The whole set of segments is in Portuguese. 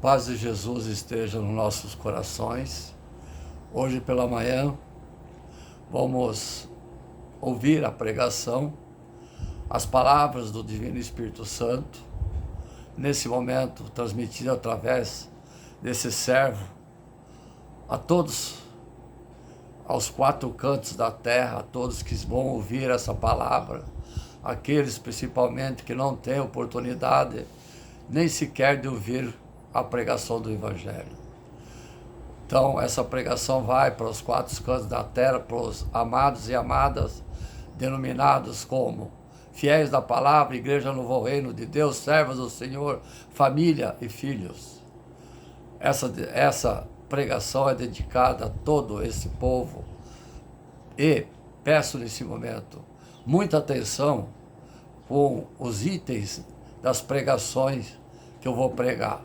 paz de Jesus esteja nos nossos corações. Hoje pela manhã vamos ouvir a pregação, as palavras do Divino Espírito Santo, nesse momento transmitido através desse servo a todos, aos quatro cantos da terra, a todos que vão ouvir essa palavra, aqueles principalmente que não têm oportunidade nem sequer de ouvir a pregação do Evangelho. Então, essa pregação vai para os quatro cantos da terra, para os amados e amadas, denominados como fiéis da palavra, Igreja Novo Reino de Deus, servos do Senhor, família e filhos. Essa pregação é dedicada a todo esse povo e peço nesse momento muita atenção com os itens das pregações que eu vou pregar.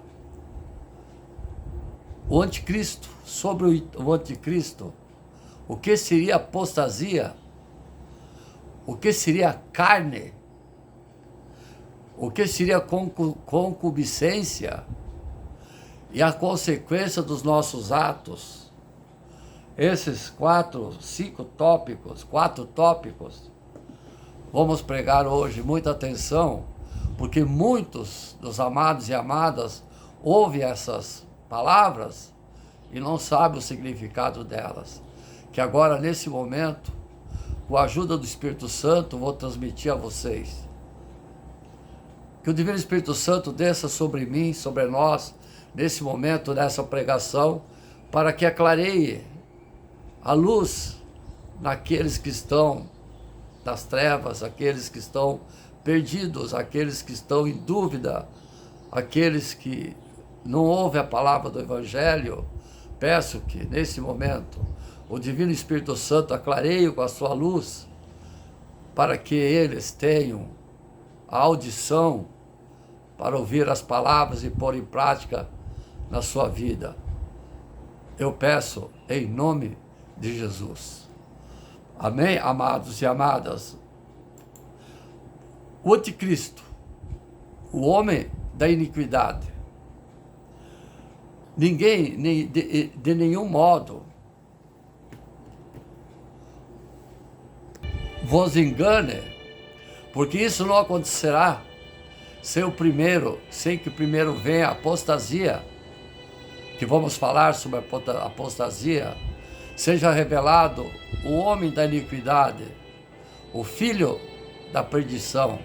O anticristo, sobre o anticristo, o que seria apostasia, o que seria carne, o que seria concupiscência e a consequência dos nossos atos. Esses quatro tópicos, vamos pregar hoje. Muita atenção, porque muitos dos amados e amadas ouvem essas palavras e não sabem o significado delas. Que agora, nesse momento, com a ajuda do Espírito Santo, vou transmitir a vocês. Que o Divino Espírito Santo desça sobre mim, sobre nós, nesse momento, nessa pregação, para que aclareie a luz naqueles que estão nas trevas, aqueles que estão perdidos, aqueles que estão em dúvida, aqueles que não ouvem a palavra do Evangelho. Peço que, nesse momento, o Divino Espírito Santo aclareie com a sua luz, para que eles tenham a audição para ouvir as palavras e pôr em prática na sua vida. Eu peço em nome de Jesus. Amém, amados e amadas? O anticristo, o homem da iniquidade. Ninguém, de nenhum modo, vos engane, porque isso não acontecerá sem que primeiro venha a apostasia, que vamos falar sobre a apostasia, seja revelado o homem da iniquidade, o filho da perdição.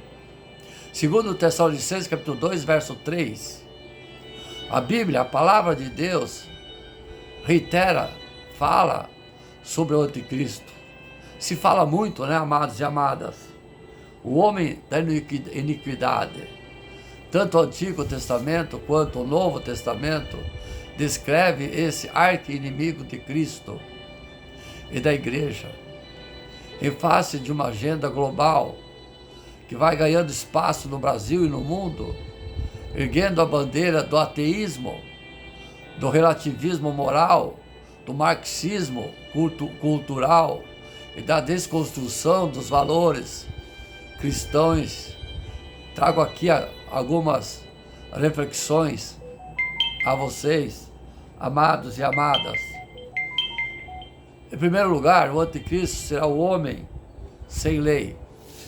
Segundo Tessalonicenses capítulo 2, verso 3, a Bíblia, a palavra de Deus, reitera, fala sobre o anticristo. Se fala muito, né, amados e amadas? O homem da iniquidade. Tanto o Antigo Testamento quanto o Novo Testamento descreve esse arqui-inimigo de Cristo e da igreja, em face de uma agenda global que vai ganhando espaço no Brasil e no mundo, erguendo a bandeira do ateísmo, do relativismo moral, do marxismo cultural e da desconstrução dos valores cristãos. Trago aqui algumas reflexões a vocês, amados e amadas. Em primeiro lugar, o anticristo será o homem sem lei.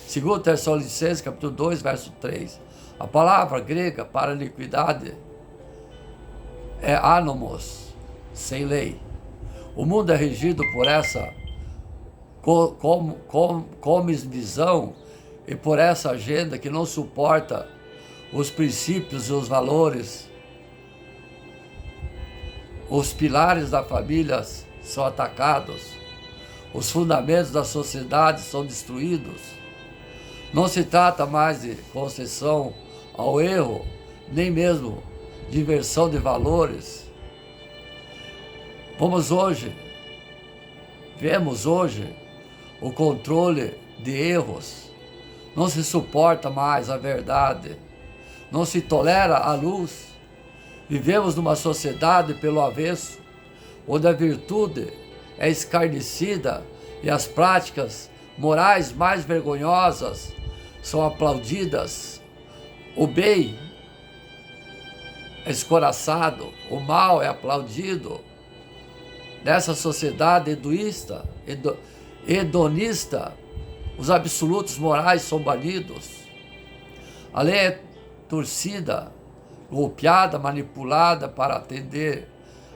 Segundo Tessalonicenses capítulo 2, verso 3. A palavra grega para iniquidade é anomos, sem lei. O mundo é regido por essa cosmovisão e por essa agenda que não suporta os princípios e os valores. Os pilares da família são atacados, os fundamentos da sociedade são destruídos. Não se trata mais de concessão ao erro, nem mesmo de inversão de valores. Vemos hoje o controle de erros. Não se suporta mais a verdade, não se tolera a luz. Vivemos numa sociedade pelo avesso, onde a virtude é escarnecida e as práticas morais mais vergonhosas são aplaudidas. O bem é escoraçado, o mal é aplaudido. Nessa sociedade hedonista, os absolutos morais são banidos. A lei é torcida, golpeada, manipulada para atender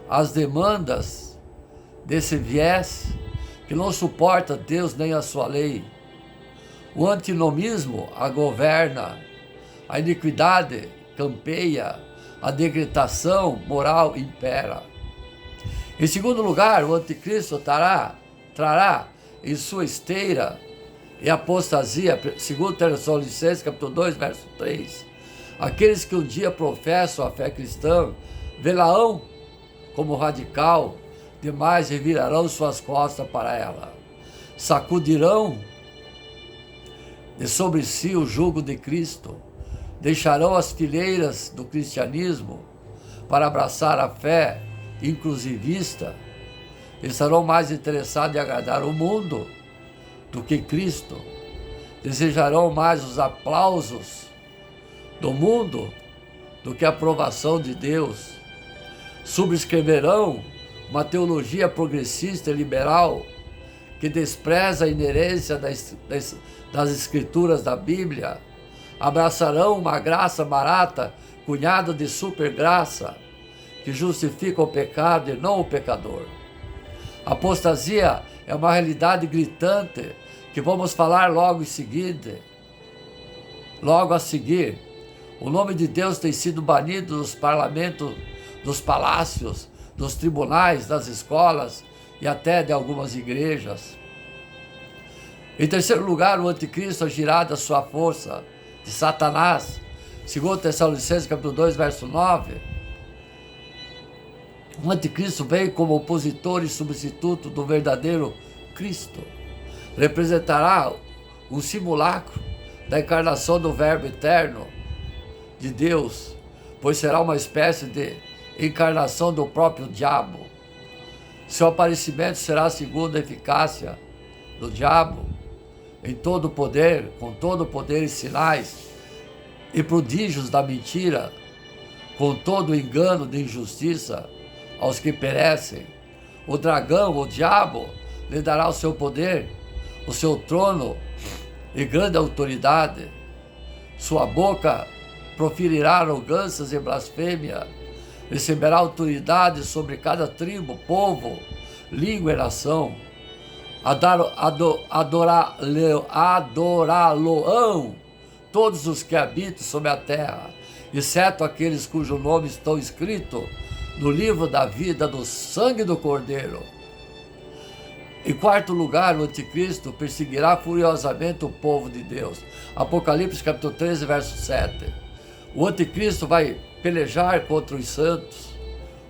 às demandas desse viés que não suporta Deus nem a sua lei. O antinomismo a governa, a iniquidade campeia, a degradação moral impera. Em segundo lugar, o anticristo trará em sua esteira e apostasia, segundo Tessalonicenses capítulo 2, verso 3, aqueles que um dia professam a fé cristã, vê-la-ão como radical, demais revirarão suas costas para ela, sacudirão de sobre si o jugo de Cristo, deixarão as fileiras do cristianismo para abraçar a fé inclusivista, estarão mais interessados em agradar o mundo do que Cristo, desejarão mais os aplausos do mundo do que a aprovação de Deus, subscreverão uma teologia progressista e liberal que despreza a inerência das escrituras da Bíblia, abraçarão uma graça barata, cunhada de supergraça, que justifica o pecado e não o pecador. A apostasia é uma realidade gritante que vamos falar logo a seguir. O nome de Deus tem sido banido dos parlamentos, dos palácios, dos tribunais, das escolas e até de algumas igrejas. Em terceiro lugar, o anticristo agirá da sua força, de Satanás. Segundo Tessalonicenses capítulo 2, verso 9, o anticristo vem como opositor e substituto do verdadeiro Cristo. Representará um simulacro da encarnação do Verbo eterno de Deus, pois será uma espécie de encarnação do próprio diabo. Seu aparecimento será segundo a eficácia do diabo, em todo o poder, com todo o poder e sinais e prodígios da mentira, com todo o engano de injustiça aos que perecem. O dragão, o diabo, lhe dará o seu poder, o seu trono e grande autoridade. Sua boca proferirá arrogâncias e blasfêmia, receberá autoridade sobre cada tribo, povo, língua e nação. Adorá-lo-ão todos os que habitam sobre a terra, exceto aqueles cujo nome estão escritos no livro da vida do sangue do Cordeiro. Em quarto lugar, o anticristo perseguirá furiosamente o povo de Deus. Apocalipse capítulo 13, verso 7. O anticristo vai pelejar contra os santos,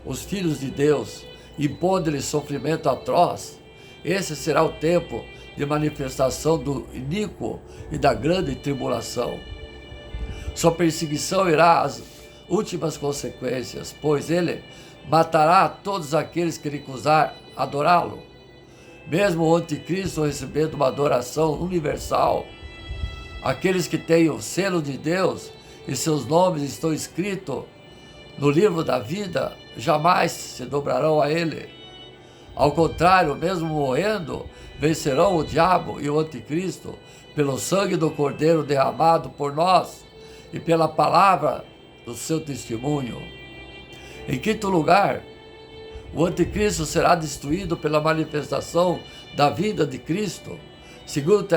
os filhos de Deus, impondo-lhes sofrimento atroz. Esse será o tempo de manifestação do iníquo e da grande tribulação. Sua perseguição irá às últimas consequências, pois ele matará todos aqueles que recusar adorá-lo. Mesmo o anticristo recebendo uma adoração universal, aqueles que têm o selo de Deus e seus nomes estão escritos no livro da vida, jamais se dobrarão a ele. Ao contrário, mesmo morrendo, vencerão o diabo e o anticristo pelo sangue do Cordeiro derramado por nós e pela palavra do seu testemunho. Em quinto lugar, o anticristo será destruído pela manifestação da vida de Cristo. Segundo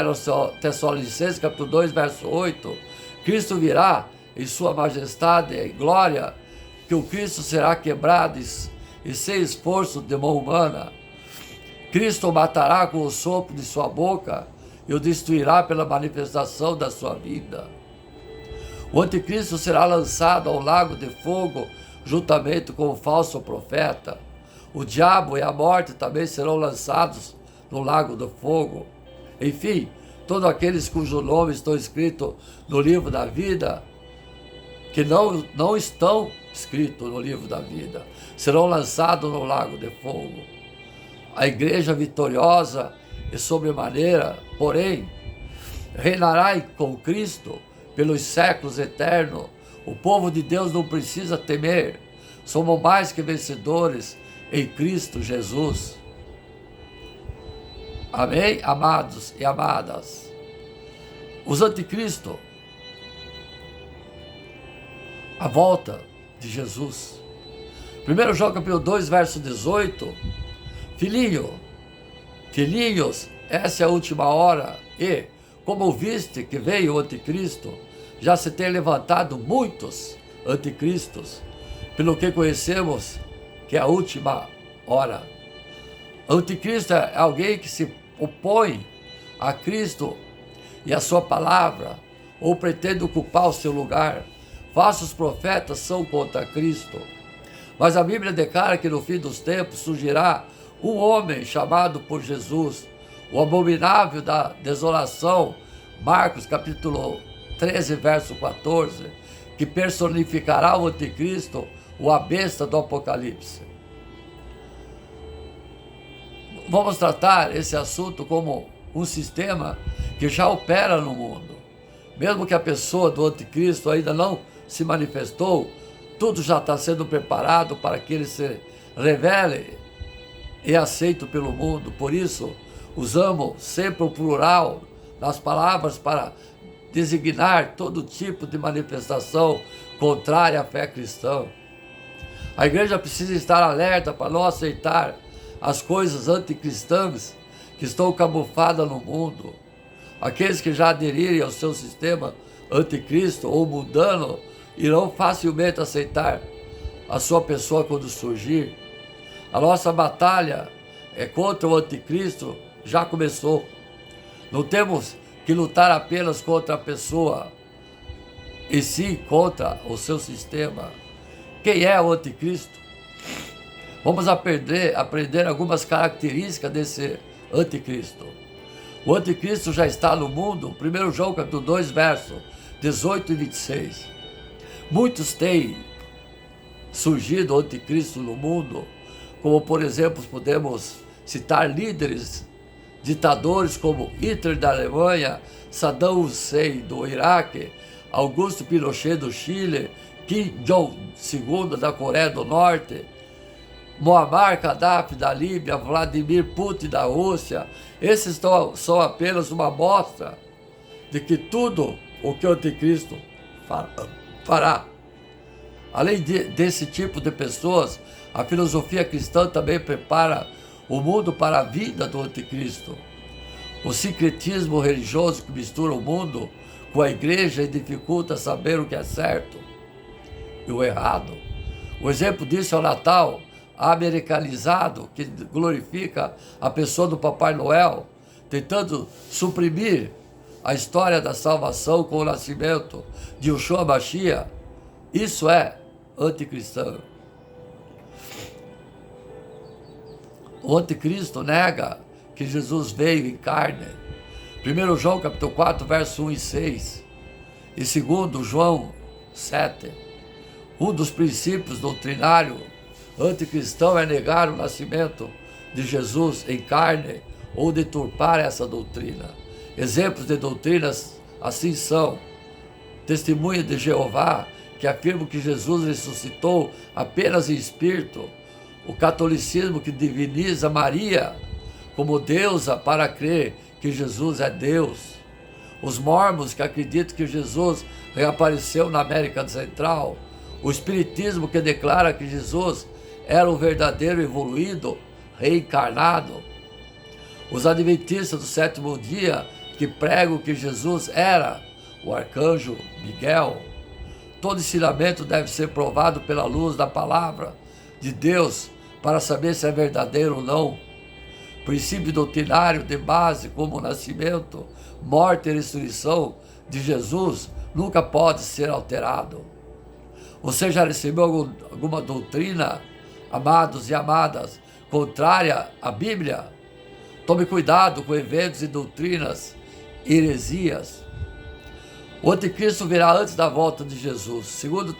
Tessalonicenses capítulo 2, verso 8, Cristo virá em sua majestade e glória, que o Cristo será quebrado e sem esforço de mão humana. Cristo o matará com o sopro de sua boca e o destruirá pela manifestação da sua vida. O anticristo será lançado ao lago de fogo juntamente com o falso profeta. O diabo e a morte também serão lançados no lago do fogo. Enfim, todos aqueles cujo nome estão escritos no livro da vida, que não estão escritos no livro da vida, serão lançados no lago de fogo. A igreja vitoriosa e sobremaneira, porém, reinará com Cristo pelos séculos eternos. O povo de Deus não precisa temer. Somos mais que vencedores em Cristo Jesus. Amém, amados e amadas? Os anticristos, a volta de Jesus. 1 João capítulo 2, verso 18. Filhinhos, essa é a última hora, e, como ouviste que veio o anticristo, já se tem levantado muitos anticristos, pelo que conhecemos que é a última hora. Anticristo é alguém que se opõe a Cristo e a sua palavra, ou pretende ocupar o seu lugar. Falsos profetas são contra Cristo. Mas a Bíblia declara que no fim dos tempos surgirá um homem chamado por Jesus, o abominável da desolação, Marcos capítulo 13, verso 14, que personificará o anticristo, o a besta do Apocalipse. Vamos tratar esse assunto como um sistema que já opera no mundo. Mesmo que a pessoa do anticristo ainda não se manifestou, tudo já está sendo preparado para que ele se revele e aceito pelo mundo. Por isso, usamos sempre o plural nas palavras para designar todo tipo de manifestação contrária à fé cristã. A igreja precisa estar alerta para não aceitar as coisas anticristãs que estão camufladas no mundo. Aqueles que já aderirem ao seu sistema anticristo ou mundano irão facilmente aceitar a sua pessoa quando surgir. A nossa batalha contra o anticristo já começou. Não temos que lutar apenas contra a pessoa, e sim contra o seu sistema. Quem é o anticristo? Vamos aprender algumas características desse anticristo. O anticristo já está no mundo. 1 João capítulo 2, verso 18 e 26. Muitos têm surgido o anticristo no mundo, como por exemplo podemos citar líderes, ditadores como Hitler da Alemanha, Saddam Hussein do Iraque, Augusto Pinochet do Chile, Kim Jong-il da Coreia do Norte, Muammar Gaddafi da Líbia, Vladimir Putin da Rússia. Esses são apenas uma amostra de que tudo o que o anticristo fará. Além desse tipo de pessoas, a filosofia cristã também prepara o mundo para a vida do anticristo. O sincretismo religioso que mistura o mundo com a igreja e dificulta saber o que é certo e o errado. O exemplo disso é o Natal americanizado, que glorifica a pessoa do Papai Noel, tentando suprimir a história da salvação com o nascimento de Yeshua Mashiach. Isso é anticristão. O anticristo nega que Jesus veio em carne. 1 João capítulo 4, verso 1 e 6. E 2 João 7. Um dos princípios doutrinários anticristão é negar o nascimento de Jesus em carne ou deturpar essa doutrina. Exemplos de doutrinas assim são: Testemunha de Jeová, que afirma que Jesus ressuscitou apenas em espírito; o catolicismo, que diviniza Maria como deusa para crer que Jesus é Deus; os mormons, que acreditam que Jesus reapareceu na América Central; o espiritismo, que declara que Jesus era o verdadeiro evoluído, reencarnado; os adventistas do sétimo dia, que pregam que Jesus era o arcanjo Miguel. Todo ensinamento deve ser provado pela luz da palavra de Deus para saber se é verdadeiro ou não. Princípio doutrinário de base, como o nascimento, morte e ressurreição de Jesus, nunca pode ser alterado. Você já recebeu alguma doutrina, amados e amadas, contrária à Bíblia? Tome cuidado com eventos e doutrinas, heresias. O anticristo virá antes da volta de Jesus. Segundo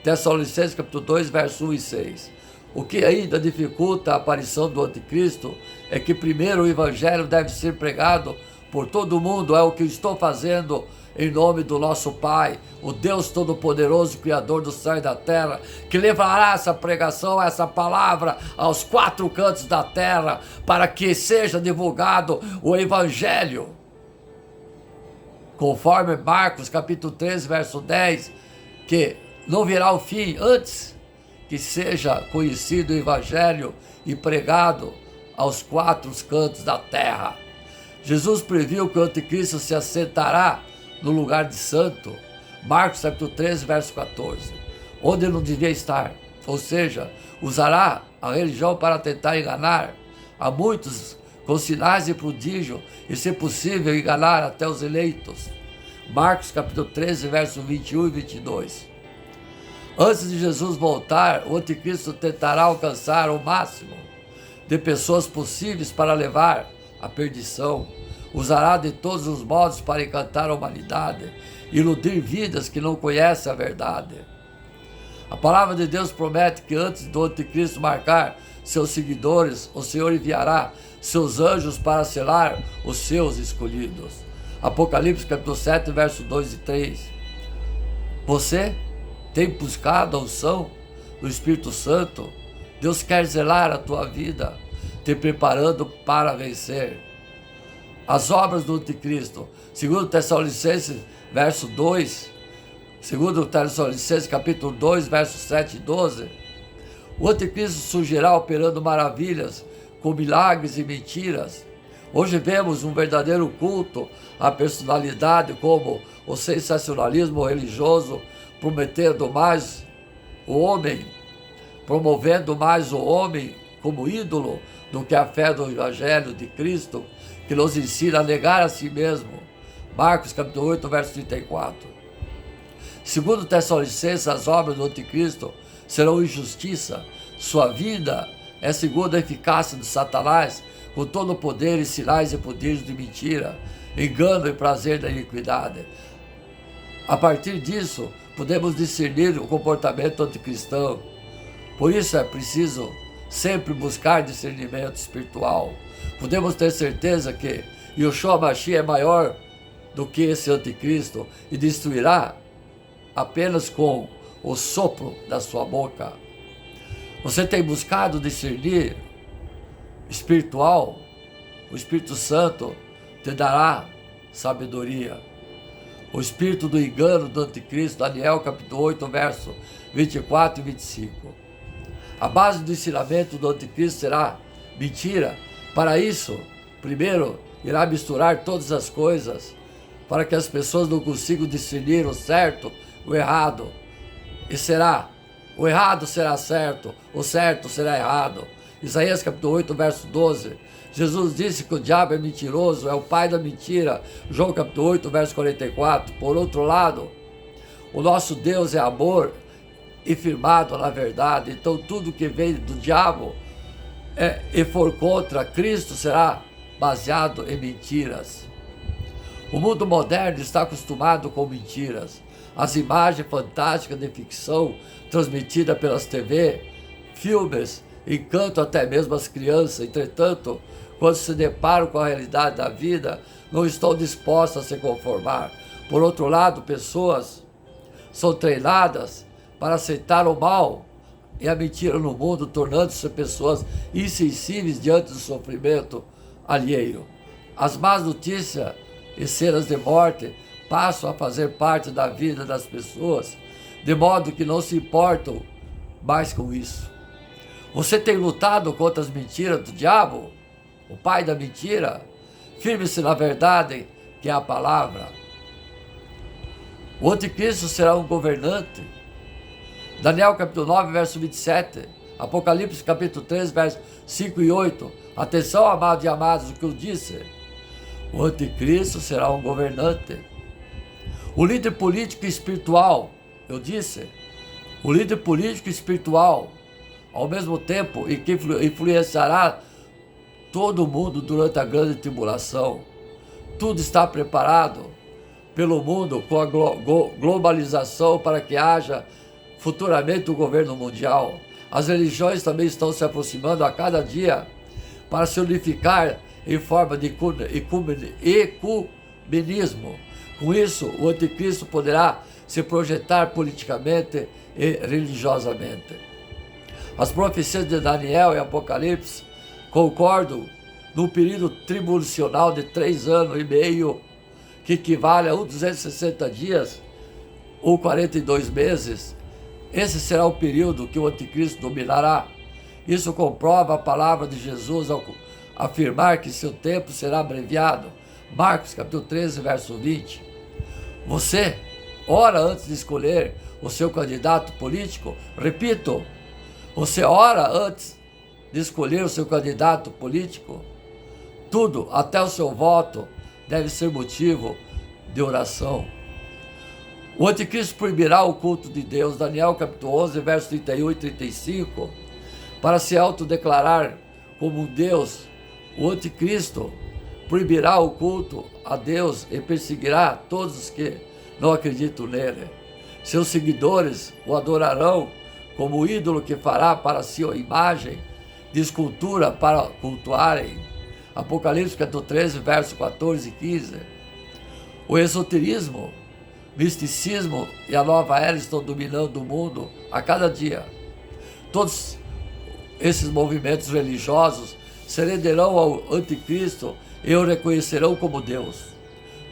Tessalonicenses capítulo 2, verso 1 e 6. O que ainda dificulta a aparição do anticristo é que primeiro o evangelho deve ser pregado por todo mundo. É o que estou fazendo em nome do nosso Pai, o Deus Todo-Poderoso, Criador do céu e da terra, que levará essa pregação, essa palavra aos 4 cantos da terra, para que seja divulgado o Evangelho. Conforme Marcos capítulo 13, verso 10, que não virá o fim antes que seja conhecido o Evangelho e pregado aos 4 cantos da terra. Jesus previu que o anticristo se assentará no lugar de santo, Marcos capítulo 13, verso 14, onde ele não devia estar, ou seja, usará a religião para tentar enganar a muitos com sinais e prodígio e, se possível, enganar até os eleitos. Marcos capítulo 13, verso 21 e 22. Antes de Jesus voltar, o anticristo tentará alcançar o máximo de pessoas possíveis para levar à perdição. Usará de todos os modos para encantar a humanidade, iludir vidas que não conhecem a verdade. A palavra de Deus promete que antes do anticristo marcar seus seguidores, o Senhor enviará seus anjos para selar os seus escolhidos. Apocalipse capítulo 7, verso 2 e 3. Você tem buscado a unção do Espírito Santo? Deus quer zelar a tua vida, te preparando para vencer as obras do anticristo. Segundo Tessalonicenses, verso 2, segundo Tessalonicenses, capítulo 2, versos 7 e 12, o anticristo surgirá operando maravilhas, com milagres e mentiras. Hoje vemos um verdadeiro culto à personalidade, como o sensacionalismo religioso, promovendo mais o homem como ídolo do que a fé do Evangelho de Cristo, que nos ensina a negar a si mesmo. Marcos capítulo 8, verso 34. Segundo Tessalonicenses, as obras do anticristo serão injustiça. Sua vida é segundo a eficácia de Satanás, com todo o poder e sinais e prodígios de mentira, engano e prazer da iniquidade. A partir disso, podemos discernir o comportamento anticristão. Por isso é preciso sempre buscar discernimento espiritual. Podemos ter certeza que Yeshua Mashiach é maior do que esse anticristo e destruirá apenas com o sopro da sua boca. Você tem buscado discernir espiritual? O Espírito Santo te dará sabedoria. O espírito do engano do anticristo, Daniel capítulo 8, verso 24 e 25. A base do ensinamento do anticristo será mentira. Para isso, primeiro, irá misturar todas as coisas, para que as pessoas não consigam discernir o certo, o errado. E o errado será certo, o certo será errado. Isaías capítulo 8, verso 12. Jesus disse que o diabo é mentiroso, é o pai da mentira. João capítulo 8, verso 44. Por outro lado, o nosso Deus é amor e firmado na verdade. Então tudo que vem do diabo e for contra Cristo será baseado em mentiras. O mundo moderno está acostumado com mentiras. As imagens fantásticas de ficção transmitidas pelas TV, filmes, encantam até mesmo as crianças. Entretanto, quando se deparam com a realidade da vida, não estão dispostas a se conformar. Por outro lado, pessoas são treinadas para aceitar o mal e a mentira no mundo, tornando-se pessoas insensíveis diante do sofrimento alheio. As más notícias e cenas de morte passam a fazer parte da vida das pessoas, de modo que não se importam mais com isso. Você tem lutado contra as mentiras do diabo, o pai da mentira? Firme-se na verdade, que é a palavra. O anticristo será um governante. Daniel capítulo 9, verso 27. Apocalipse capítulo 3, versos 5 e 8. Atenção, amados e amadas, o que eu disse. O anticristo será um governante. O líder político e espiritual, eu disse. O líder político e espiritual, ao mesmo tempo, e que influenciará todo mundo durante a grande tribulação. Tudo está preparado pelo mundo com a globalização para que haja futuramente o governo mundial. As religiões também estão se aproximando a cada dia para se unificar em forma de ecumenismo, Com isso, o anticristo poderá se projetar politicamente e religiosamente. As profecias de Daniel e Apocalipse concordam num período tribulacional de 3 anos e meio, que equivale a 260 dias ou 42 meses. Esse será o período que o anticristo dominará. Isso comprova a palavra de Jesus ao afirmar que seu tempo será abreviado. Marcos capítulo 13, verso 20. Você ora antes de escolher o seu candidato político? Repito, você ora antes de escolher o seu candidato político? Tudo, até o seu voto, deve ser motivo de oração. O anticristo proibirá o culto de Deus, Daniel capítulo 11, verso 31 e 35, para se autodeclarar como um Deus. O anticristo proibirá o culto a Deus e perseguirá todos os que não acreditam nele. Seus seguidores o adorarão como o ídolo que fará para si a imagem de escultura para cultuarem. Apocalipse capítulo 13, verso 14 e 15. O esoterismo, misticismo e a nova era estão dominando o mundo a cada dia. Todos esses movimentos religiosos se renderão ao anticristo e o reconhecerão como Deus.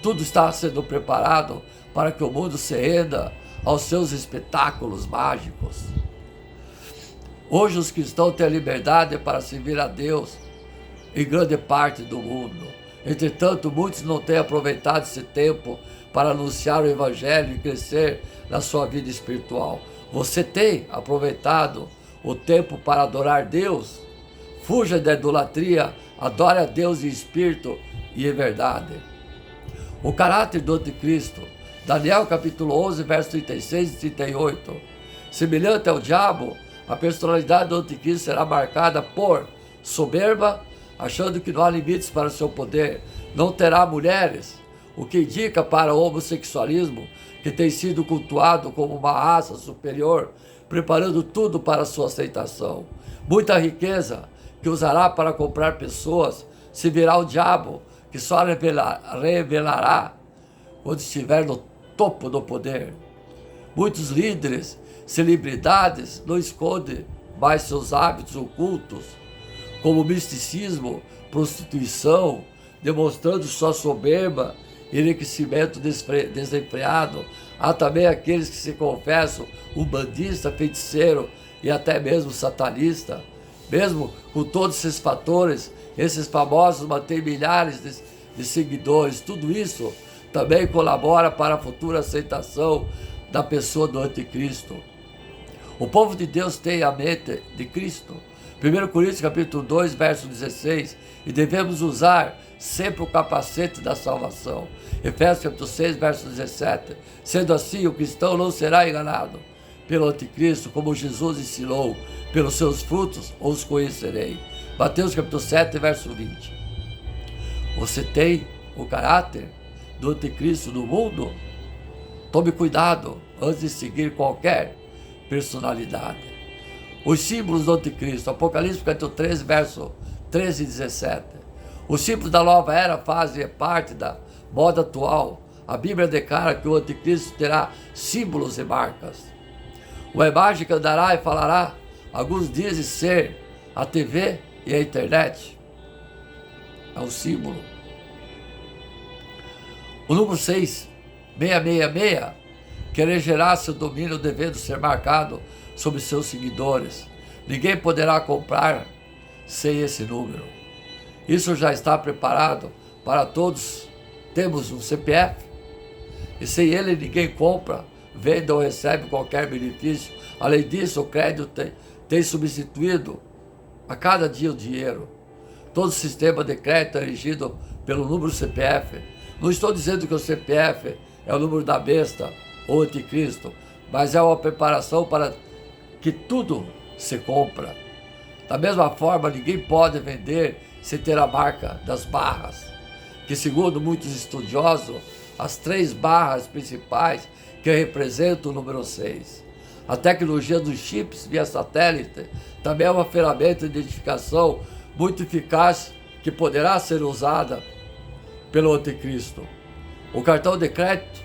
Tudo está sendo preparado para que o mundo se renda aos seus espetáculos mágicos. Hoje os cristãos têm a liberdade para servir a Deus em grande parte do mundo. Entretanto, muitos não têm aproveitado esse tempo para anunciar o Evangelho e crescer na sua vida espiritual. Você tem aproveitado o tempo para adorar Deus? Fuja da idolatria, adore a Deus em espírito e em verdade. O caráter do anticristo, Daniel capítulo 11, versos 36 e 38. Semelhante ao diabo, a personalidade do anticristo será marcada por soberba, achando que não há limites para o seu poder. Não terá mulheres, o que indica para o homossexualismo, que tem sido cultuado como uma raça superior, preparando tudo para a sua aceitação. Muita riqueza que usará para comprar pessoas, se virá o diabo, que só revelará quando estiver no topo do poder. Muitos líderes, celebridades, não escondem mais seus hábitos ocultos, como misticismo, prostituição, demonstrando sua soberba e enriquecimento desenfreado. Há também aqueles que se confessam umbandista, feiticeiro e até mesmo satanista. Mesmo com todos esses fatores, esses famosos mantêm milhares de seguidores. Tudo isso também colabora para a futura aceitação da pessoa do anticristo. O povo de Deus tem a mente de Cristo. 1 Coríntios capítulo 2, verso 16. E devemos usar sempre o capacete da salvação. Efésios capítulo 6, verso 17. Sendo assim, o cristão não será enganado pelo anticristo, como Jesus ensinou. Pelos seus frutos os conhecerei. Mateus capítulo 7, verso 20. Você tem o caráter do anticristo no mundo? Tome cuidado antes de seguir qualquer personalidade. Os símbolos do anticristo, Apocalipse capítulo 13, verso 13 e 17. Os símbolos da nova era fazem parte da moda atual. A Bíblia declara que o anticristo terá símbolos e marcas. Uma imagem que andará e falará. Alguns dizem ser a TV e a internet. É um símbolo. O número 6, 666, que elegerá seu domínio devendo ser marcado sobre seus seguidores. Ninguém poderá comprar sem esse número. Isso já está preparado para todos. Temos um CPF e sem ele ninguém compra, vende ou recebe qualquer benefício. Além disso, o crédito tem substituído a cada dia o dinheiro. Todo sistema de crédito é regido pelo número CPF. Não estou dizendo que o CPF é o número da besta ou anticristo, mas é uma preparação para que tudo se compra. Da mesma forma, ninguém pode vender sem ter a marca das barras, que segundo muitos estudiosos, as 3 barras principais que representam o número 6. A tecnologia dos chips via satélite também é uma ferramenta de identificação muito eficaz que poderá ser usada pelo anticristo. o cartão de crédito,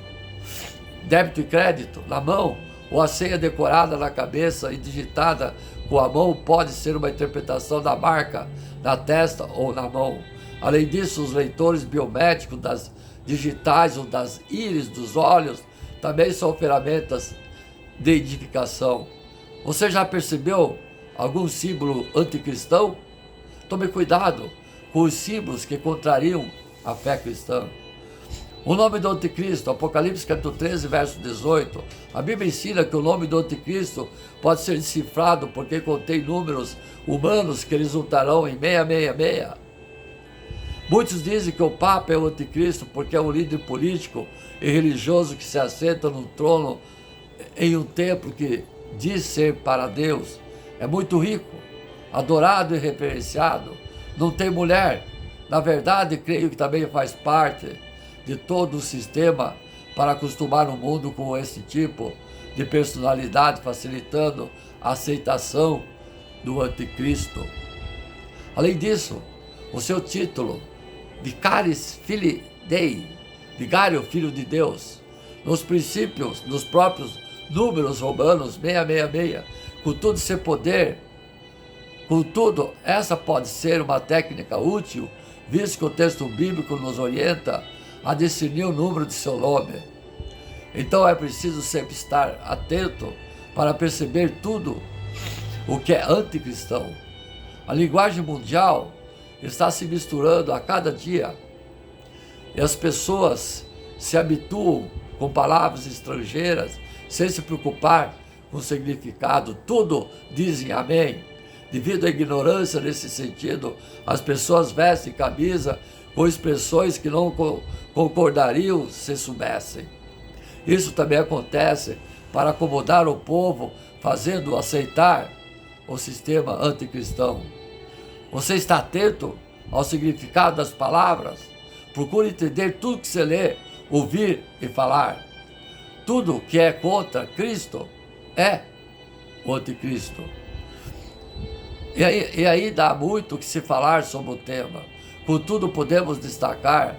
débito e crédito na mão, ou a senha decorada na cabeça e digitada com a mão pode ser uma interpretação da marca na testa ou na mão. Além disso, os leitores biométricos das digitais ou das íris dos olhos também são ferramentas de identificação. Você já percebeu algum símbolo anticristão? Tome cuidado com os símbolos que contrariam a fé cristã. O nome do anticristo, Apocalipse capítulo 13, verso 18. A Bíblia ensina que o nome do anticristo pode ser decifrado porque contém números humanos que resultarão em 666. Muitos dizem que o Papa é o anticristo porque é um líder político e religioso que se assenta no trono em um templo que diz ser para Deus. É muito rico, adorado e reverenciado. Não tem mulher. Na verdade, creio que também faz parte de todo o sistema para acostumar o mundo com esse tipo de personalidade, facilitando a aceitação do anticristo. Além disso, o seu título, Vicaris Filii Dei, Vigário, Filho de Deus, nos princípios, nos próprios números romanos 666, contudo ser poder, contudo, essa pode ser uma técnica útil, visto que o texto bíblico nos orienta a discernir o número de seu nome. Então é preciso sempre estar atento para perceber tudo o que é anticristão. A linguagem mundial está se misturando a cada dia e as pessoas se habituam com palavras estrangeiras sem se preocupar com o significado. Tudo dizem amém. Devido à ignorância nesse sentido, as pessoas vestem camisa com expressões que não concordariam se soubessem. Isso também acontece para acomodar o povo, fazendo aceitar o sistema anticristão. Você está atento ao significado das palavras? Procure entender tudo que você lê, ouvir e falar. Tudo que é contra Cristo é o anticristo. E aí dá muito o que se falar sobre o tema. Contudo, podemos destacar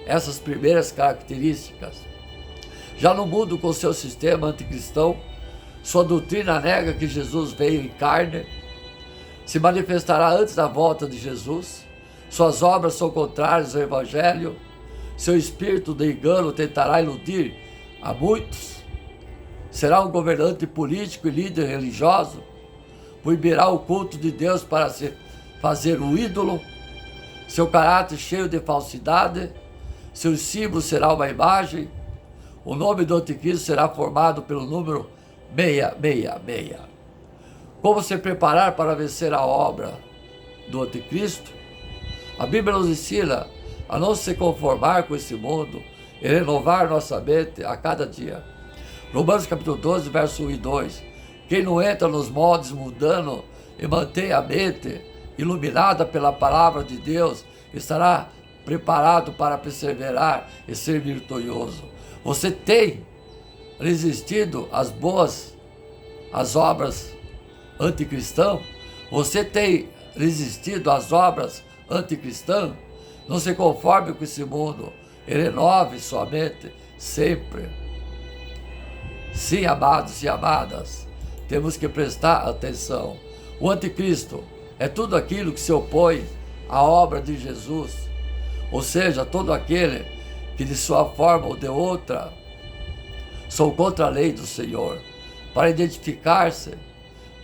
essas primeiras características. Já no mundo com seu sistema anticristão, sua doutrina nega que Jesus veio em carne, se manifestará antes da volta de Jesus, suas obras são contrárias ao Evangelho, seu espírito de engano tentará iludir a muitos, será um governante político e líder religioso, proibirá o culto de Deus para se fazer um ídolo, seu caráter cheio de falsidade, seu símbolo será uma imagem, o nome do anticristo será formado pelo número 666. Como se preparar para vencer a obra do anticristo? A Bíblia nos ensina a não se conformar com esse mundo e renovar nossa mente a cada dia. Romanos capítulo 12, verso 1 e 2. Quem não entra nos moldes mundanos e mantém a mente iluminada pela palavra de Deus, estará preparado para perseverar e ser vitorioso. Você tem resistido às obras anticristãs? Você tem resistido às obras anticristãs? Não se conforme com esse mundo e renove sua mente sempre. Sim, amados e amadas, temos que prestar atenção. O anticristo é tudo aquilo que se opõe à obra de Jesus, ou seja, todo aquele que de sua forma ou de outra são contra a lei do Senhor. Para identificar-se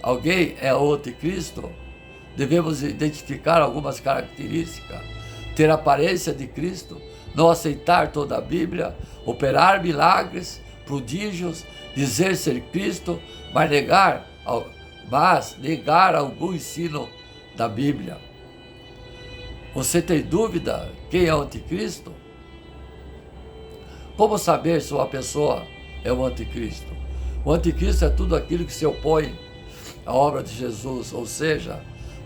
alguém é o anticristo, devemos identificar algumas características: ter a aparência de Cristo, não aceitar toda a Bíblia, operar milagres, prodígios, dizer ser Cristo, mas negar algum ensino da Bíblia. Você tem dúvida quem é o anticristo? Como saber se uma pessoa é o anticristo? O anticristo é tudo aquilo que se opõe à obra de Jesus, ou seja,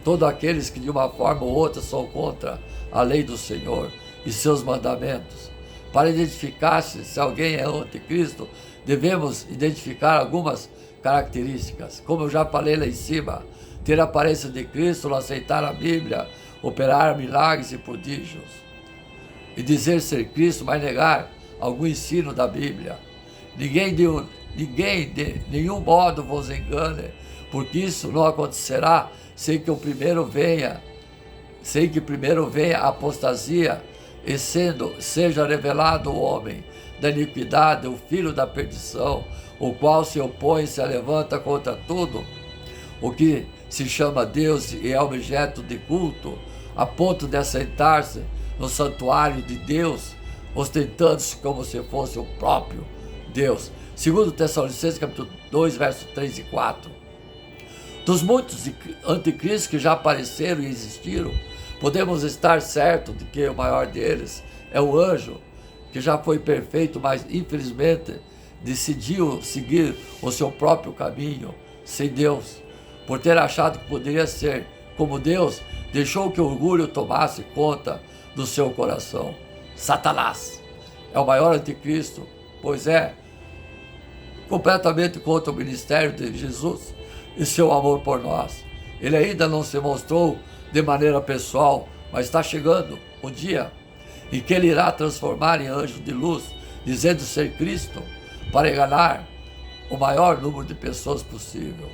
todos aqueles que de uma forma ou outra são contra a lei do Senhor e seus mandamentos. Para identificar-se se alguém é o anticristo, devemos identificar algumas características. Como eu já falei lá em cima, ter a aparência de Cristo, não aceitar a Bíblia, operar milagres e prodígios. E dizer ser Cristo, mas negar algum ensino da Bíblia. Ninguém de nenhum modo vos engane, porque isso não acontecerá sem que primeiro venha a apostasia, e seja revelado o homem da iniquidade, o filho da perdição, o qual se opõe e se levanta contra tudo o que se chama Deus e é objeto de culto, a ponto de assentar-se no santuário de Deus, ostentando-se como se fosse o próprio Deus. Segundo Tessalonicenses capítulo 2, versos 3 e 4. Dos muitos anticristos que já apareceram e existiram, podemos estar certos de que o maior deles é o anjo, que já foi perfeito, mas infelizmente decidiu seguir o seu próprio caminho, sem Deus. Por ter achado que poderia ser como Deus, deixou que o orgulho tomasse conta do seu coração. Satanás é o maior anticristo, pois é completamente contra o ministério de Jesus e seu amor por nós. Ele ainda não se mostrou de maneira pessoal, mas está chegando o dia em que ele irá transformar em anjo de luz, dizendo ser Cristo, para enganar o maior número de pessoas possível.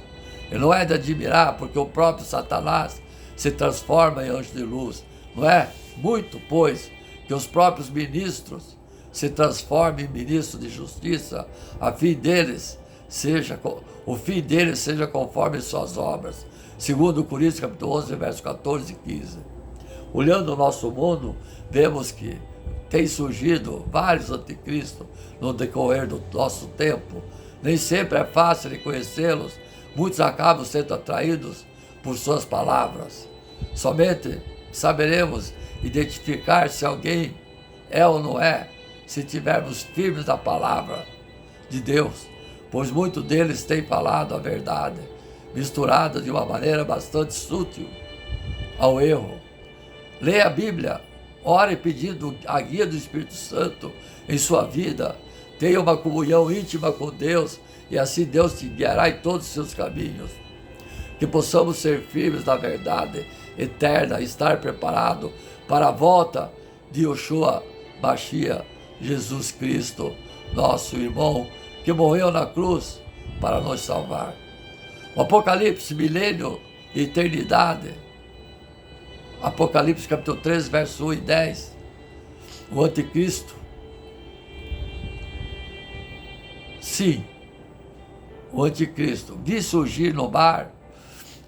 E não é de admirar, porque o próprio Satanás se transforma em anjo de luz. Não é muito, pois, que os próprios ministros se transformem em ministros de justiça, o fim deles seja conforme suas obras. Segundo Coríntios capítulo 11, versos 14 e 15. Olhando o nosso mundo, vemos que tem surgido vários anticristos no decorrer do nosso tempo. Nem sempre é fácil reconhecê-los. Muitos acabam sendo atraídos por suas palavras. Somente saberemos identificar se alguém é ou não é, se estivermos firmes na palavra de Deus, pois muitos deles têm falado a verdade, misturada de uma maneira bastante sutil ao erro. Leia a Bíblia, ore pedindo a guia do Espírito Santo em sua vida, tenha uma comunhão íntima com Deus, e assim Deus te guiará em todos os seus caminhos. Que possamos ser firmes na verdade eterna, estar preparado para a volta de Yeshua Mashiach, Jesus Cristo, nosso irmão, que morreu na cruz para nos salvar. O Apocalipse, milênio e eternidade. Apocalipse capítulo 13, verso 1 e 10. O anticristo. Sim, o anticristo. Vi surgir no mar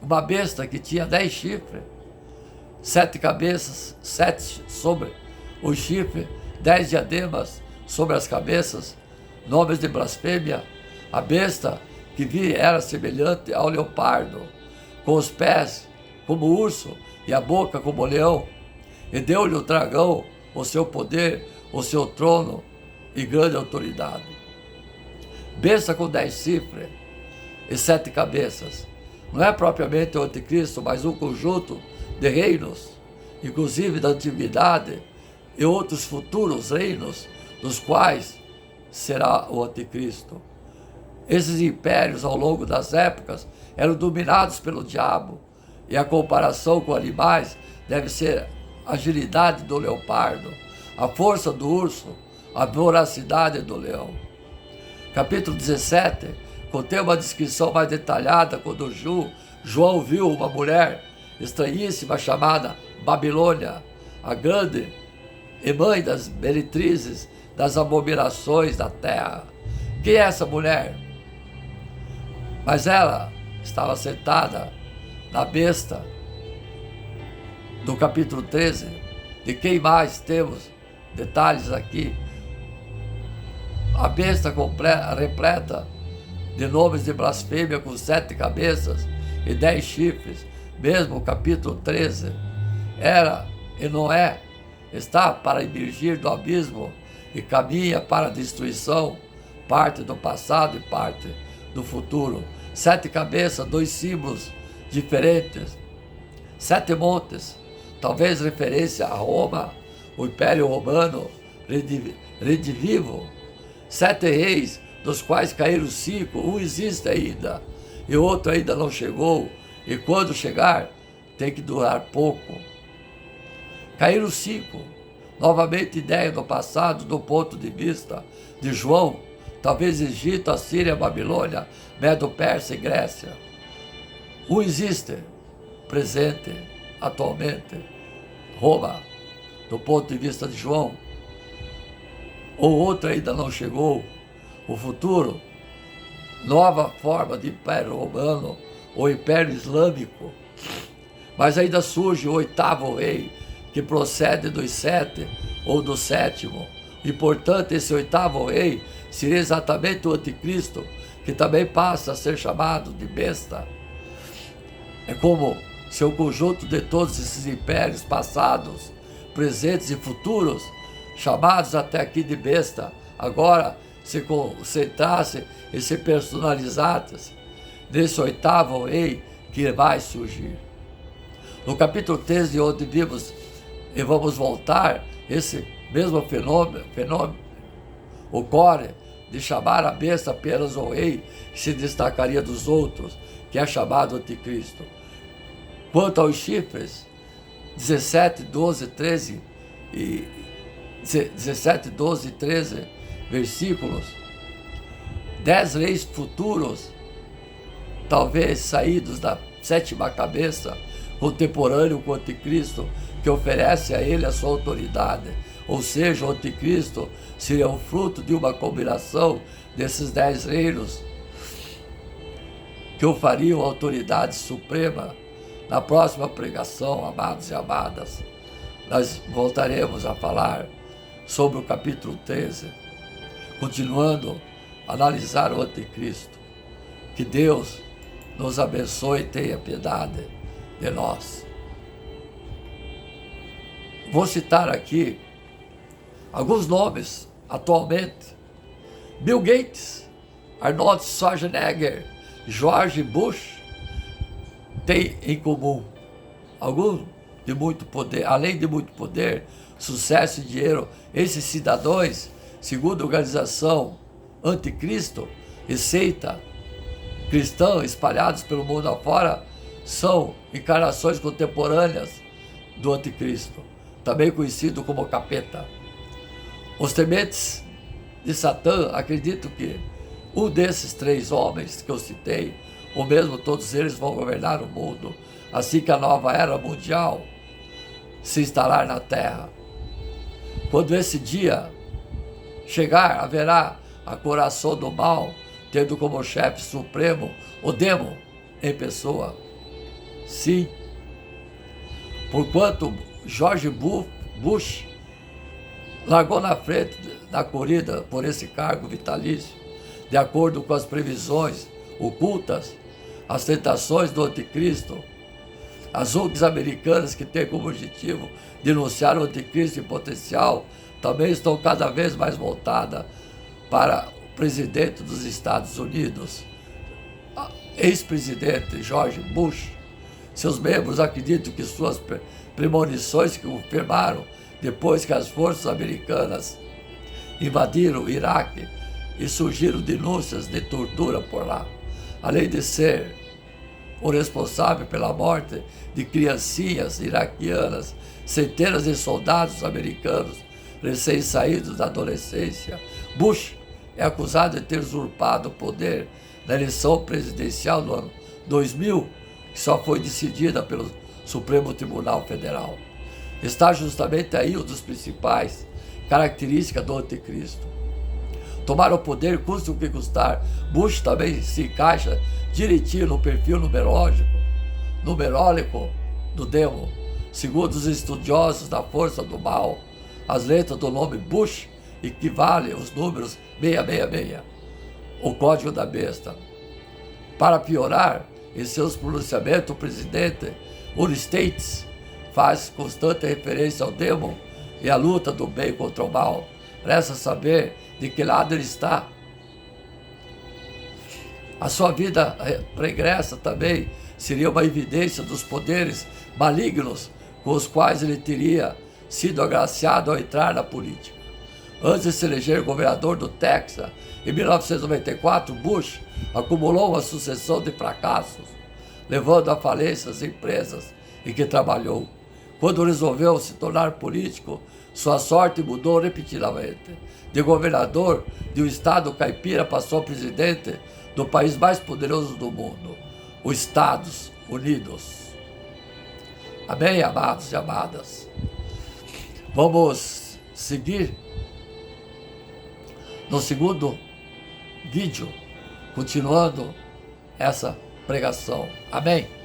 uma besta que tinha 10 chifres, 7 cabeças, 7 sobre os chifres, 10 diademas sobre as cabeças, nomes de blasfêmia. A besta que vi era semelhante ao leopardo, com os pés como urso e a boca como leão. E deu-lhe o dragão o seu poder, o seu trono e grande autoridade. Besta com 10 chifres e 7 cabeças. Não é propriamente o anticristo, mas um conjunto de reinos, inclusive da antiguidade, e outros futuros reinos, dos quais será o anticristo. Esses impérios, ao longo das épocas, eram dominados pelo diabo, e a comparação com animais deve ser a agilidade do leopardo, a força do urso, a voracidade do leão. Capítulo 17 contém uma descrição mais detalhada quando João viu uma mulher estranhíssima chamada Babilônia, a grande e mãe das meretrizes das abominações da terra. Quem é essa mulher? Mas ela estava sentada na besta do capítulo 13. De quem mais temos detalhes aqui? A besta repleta de nomes de blasfêmia, com 7 cabeças e 10 chifres. Mesmo o capítulo 13 era e não é, está para emergir do abismo e caminha para a destruição, parte do passado e parte do futuro. 7 cabeças, 2 símbolos diferentes, 7 montes, talvez referência a Roma, o Império Romano redivivo. 7 reis, dos quais caíram 5, um existe ainda, e o outro ainda não chegou, e quando chegar, tem que durar pouco. Caíram 5, Novamente, ideia do passado, do ponto de vista de João, talvez Egito, Assíria, Babilônia, Medo-Pérsia e Grécia. Um existe, presente, atualmente, Roma, do ponto de vista de João. Ou outro ainda não chegou, o futuro, nova forma de Império Romano ou Império Islâmico. Mas ainda surge o oitavo rei, que procede dos 7 ou do 7º. E, portanto, esse oitavo rei seria exatamente o anticristo, que também passa a ser chamado de besta. É como se o conjunto de todos esses impérios passados, presentes e futuros, chamados até aqui de besta, agora se concentrasse e se personalizasse nesse oitavo rei que vai surgir. No capítulo 13, onde vimos e vamos voltar, esse mesmo fenômeno ocorre de chamar a besta apenas o rei que se destacaria dos outros, que é chamado anticristo. Quanto aos chifres, 17, 12, 13 e 17, 12 e 13 versículos, 10 reis futuros, talvez saídos da 7ª cabeça, contemporâneo com o anticristo, que oferece a ele a sua autoridade. Ou seja, o anticristo seria o fruto de uma combinação desses 10 reinos que o fariam autoridade suprema. Na próxima pregação, amados e amadas, nós voltaremos a falar sobre o capítulo 13, continuando a analisar o anticristo. Que Deus nos abençoe e tenha piedade de nós. Vou citar aqui alguns nomes atualmente: Bill Gates, Arnold Schwarzenegger, George Bush, têm em comum algum de muito poder, além de muito poder, sucesso e dinheiro. Esses cidadãos, segundo a organização anticristo e seita cristã espalhados pelo mundo afora, são encarnações contemporâneas do anticristo, também conhecido como capeta. Os tementes de Satã acreditam que um desses 3 homens que eu citei, ou mesmo todos eles, vão governar o mundo assim que a nova era mundial se instalar na Terra. Quando esse dia chegar, haverá a coração do mal, tendo como chefe supremo o demo em pessoa. Sim, porquanto George Bush largou na frente da corrida por esse cargo vitalício, de acordo com as previsões ocultas, as tentações do anticristo. As ONGs americanas, que têm como objetivo denunciar o anticristo em potencial, também estão cada vez mais voltadas para o presidente dos Estados Unidos, ex-presidente George Bush. Seus membros acreditam que suas premonições que confirmaram depois que as forças americanas invadiram o Iraque e surgiram denúncias de tortura por lá, além de ser o responsável pela morte de criancinhas iraquianas, centenas de soldados americanos recém-saídos da adolescência. Bush é acusado de ter usurpado o poder na eleição presidencial do ano 2000, que só foi decidida pelo Supremo Tribunal Federal. Está justamente aí uma das principais características do anticristo. Tomar o poder, custe o que custar. Bush também se encaixa direitinho no perfil numerólico do demo. Segundo os estudiosos da força do mal, as letras do nome Bush equivalem aos números 666, o código da besta. Para piorar, em seus pronunciamentos, o presidente United faz constante referência ao demo e à luta do bem contra o mal. Resta saber de que lado ele está. A sua vida pregressa também seria uma evidência dos poderes malignos com os quais ele teria sido agraciado ao entrar na política. Antes de se eleger governador do Texas, em 1994, Bush acumulou uma sucessão de fracassos, levando à falência as empresas em que trabalhou. Quando resolveu se tornar político, sua sorte mudou repentinamente. De governador de um estado caipira passou a presidente do país mais poderoso do mundo, os Estados Unidos. Amém, amados e amadas? Vamos seguir no segundo vídeo, continuando essa pregação. Amém?